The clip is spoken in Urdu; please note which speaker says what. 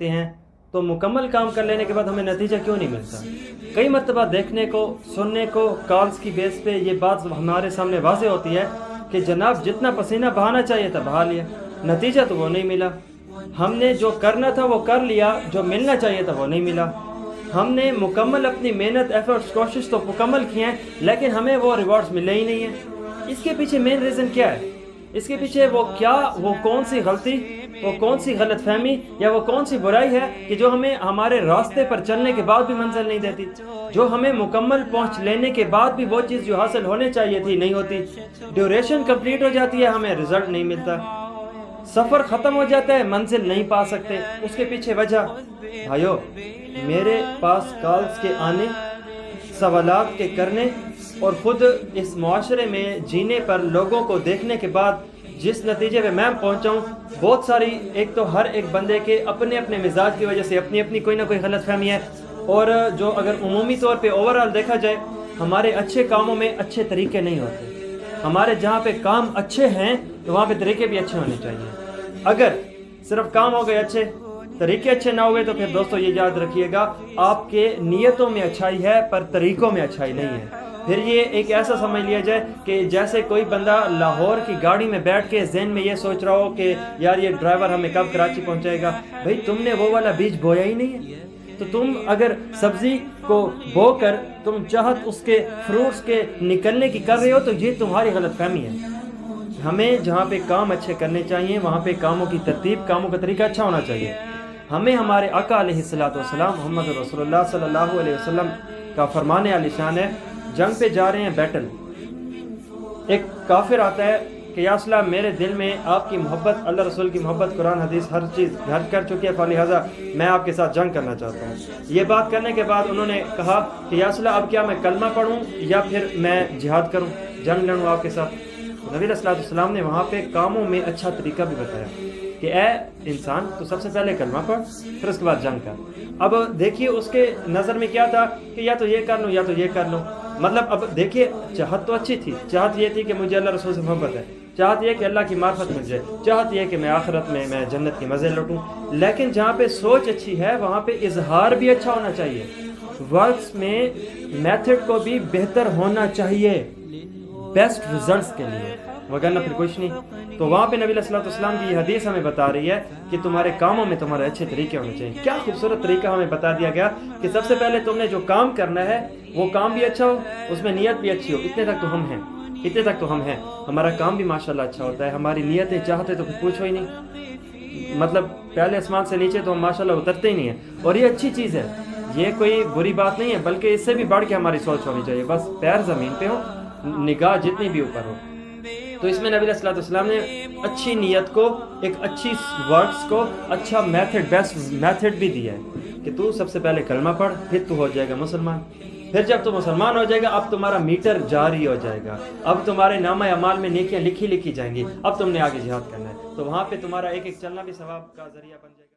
Speaker 1: کرتے ہیں تو مکمل کام کر لینے کے بعد ہمیں نتیجہ کیوں نہیں ملتا؟ کئی مرتبہ دیکھنے کو سننے کو کالز کی بیس پہ یہ بات ہمارے سامنے واضح ہوتی ہے کہ جناب جتنا پسینہ بہانا چاہیے تھا بہا لیا، نتیجہ تو وہ نہیں ملا۔ ہم نے جو کرنا تھا وہ کر لیا، جو ملنا چاہیے تھا وہ نہیں ملا۔ ہم نے مکمل اپنی محنت ایفرٹس کوشش تو مکمل کی ہیں لیکن ہمیں وہ ریوارڈز ملے ہی نہیں ہیں۔ اس کے پیچھے مین ریزن کیا ہے؟ اس کے پیچھے وہ کون سی غلطی، وہ کون سی غلط فہمی یا وہ کون سی برائی ہے کہ جو ہمیں ہمارے راستے پر چلنے کے بعد بھی منزل نہیں دیتی، جو ہمیں مکمل پہنچ لینے کے بعد بھی وہ چیز جو حاصل ہونے چاہیے تھی نہیں ہوتی، ڈیوریشن کمپلیٹ ہو جاتی ہے ہمیں رزلٹ نہیں ملتا، سفر ختم ہو جاتا ہے منزل نہیں پا سکتے۔ اس کے پیچھے وجہ بھائیو میرے پاس کالز کے آنے، سوالات کے کرنے اور خود اس معاشرے میں جینے پر لوگوں کو دیکھنے کے بعد جس نتیجے پہ میں پہنچا ہوں، بہت ساری، ایک تو ہر ایک بندے کے اپنے اپنے مزاج کی وجہ سے اپنی اپنی کوئی نہ کوئی غلط فہمی ہے، اور جو اگر عمومی طور پہ اوورآل دیکھا جائے ہمارے اچھے کاموں میں اچھے طریقے نہیں ہوتے۔ ہمارے جہاں پہ کام اچھے ہیں تو وہاں پہ طریقے بھی اچھے ہونے چاہیے۔ اگر صرف کام ہو گئے اچھے، طریقے اچھے نہ ہوئے تو پھر دوستو یہ یاد رکھیے گا آپ کے نیتوں میں اچھائی ہے پر طریقوں میں اچھائی نہیں ہے۔ پھر یہ ایک ایسا سمجھ لیا جائے کہ جیسے کوئی بندہ لاہور کی گاڑی میں بیٹھ کے ذہن میں یہ سوچ رہا ہو کہ یار یہ ڈرائیور ہمیں کب کراچی پہنچائے گا۔ بھائی تم نے وہ والا بیج بویا ہی نہیں ہے، تو تم اگر سبزی کو بو کر تم چاہت اس کے فروٹس کے نکلنے کی کر رہے ہو تو یہ تمہاری غلط فہمی ہے۔ ہمیں جہاں پہ کام اچھے کرنے چاہیے وہاں پہ کاموں کی ترتیب، کاموں کا طریقہ اچھا ہونا چاہیے۔ ہمیں ہمارے آقا علیہ الصلوۃ والسلام محمد رسول اللہ صلی اللہ علیہ وسلم کا فرمان عالی شان ہے، جنگ پہ جا رہے ہیں بیٹل، ایک کافر آتا ہے کہ یا رسول اللہ میرے دل میں آپ کی محبت، اللہ رسول کی محبت، قرآن حدیث ہر چیز گھر کر چکی ہے، فلہذا میں آپ کے ساتھ جنگ کرنا چاہتا ہوں۔ یہ بات کرنے کے بعد انہوں نے کہا کہ یا رسول اللہ اب کیا میں کلمہ پڑھوں یا پھر میں جہاد کروں، جنگ لڑوں آپ کے ساتھ؟ نبی علیہ الصلوۃ والسلام نے وہاں پہ کاموں میں اچھا طریقہ بھی بتایا کہ اے انسان تو سب سے پہلے کلمہ پڑھ پھر اس کے بعد جنگ کر۔ اب دیکھیے اس کے نظر میں کیا تھا کہ یا تو یہ کر لوں یا تو یہ کر لوں، مطلب اب دیکھیے چاہت تو اچھی تھی، چاہت یہ تھی کہ مجھے اللہ رسول سے محبت ہے، چاہت یہ کہ اللہ کی معرفت مل جائے، چاہت یہ کہ میں آخرت میں جنت کی مزے لوٹوں، لیکن جہاں پہ سوچ اچھی ہے وہاں پہ اظہار بھی اچھا ہونا چاہیے، ورکس میں میتھڈ کو بھی بہتر ہونا چاہیے بیسٹ ریزلٹس کے لیے، وگرنہ پھر کچھ نہیں۔ تو وہاں پہ نبی علیہ الصلوۃ والسلام کی یہ حدیث ہمیں بتا رہی ہے کہ تمہارے کاموں میں تمہارے اچھے طریقے ہونے چاہیے۔ کیا خوبصورت طریقہ ہمیں بتا دیا گیا کہ سب سے پہلے تم نے جو کام کرنا ہے وہ کام بھی اچھا ہو، اس میں نیت بھی اچھی ہو۔ اتنے تک تو ہم ہیں، ہمارا کام بھی ماشاءاللہ اچھا ہوتا ہے، ہماری نیتیں چاہتے تو پھر پوچھو ہی نہیں، مطلب پہلے آسمان سے نیچے تو ہم ماشاءاللہ اترتے ہی نہیں ہیں، اور یہ اچھی چیز ہے، یہ کوئی بری بات نہیں ہے، بلکہ اس سے بھی بڑھ کے ہماری سوچ ہونی چاہیے، بس پیر زمین پہ ہو، نگاہ جتنی بھی اوپر ہو۔ تو اس میں نبی علیہ الصلوۃ والسلام نے اچھی نیت کو، ایک اچھی ورکس کو اچھا میتھڈ، بیسٹ میتھڈ بھی دیا ہے کہ تو سب سے پہلے کلمہ پڑھ پھر تو ہو جائے گا مسلمان۔ پھر جب تو مسلمان ہو جائے گا اب تمہارا میٹر جاری ہو جائے گا، اب تمہارے نامہ اعمال میں نیکیاں لکھی جائیں گی، اب تم نے آگے جہاد کرنا ہے، تو وہاں پہ تمہارا ایک ایک چلنا بھی ثواب کا ذریعہ بن جائے گا۔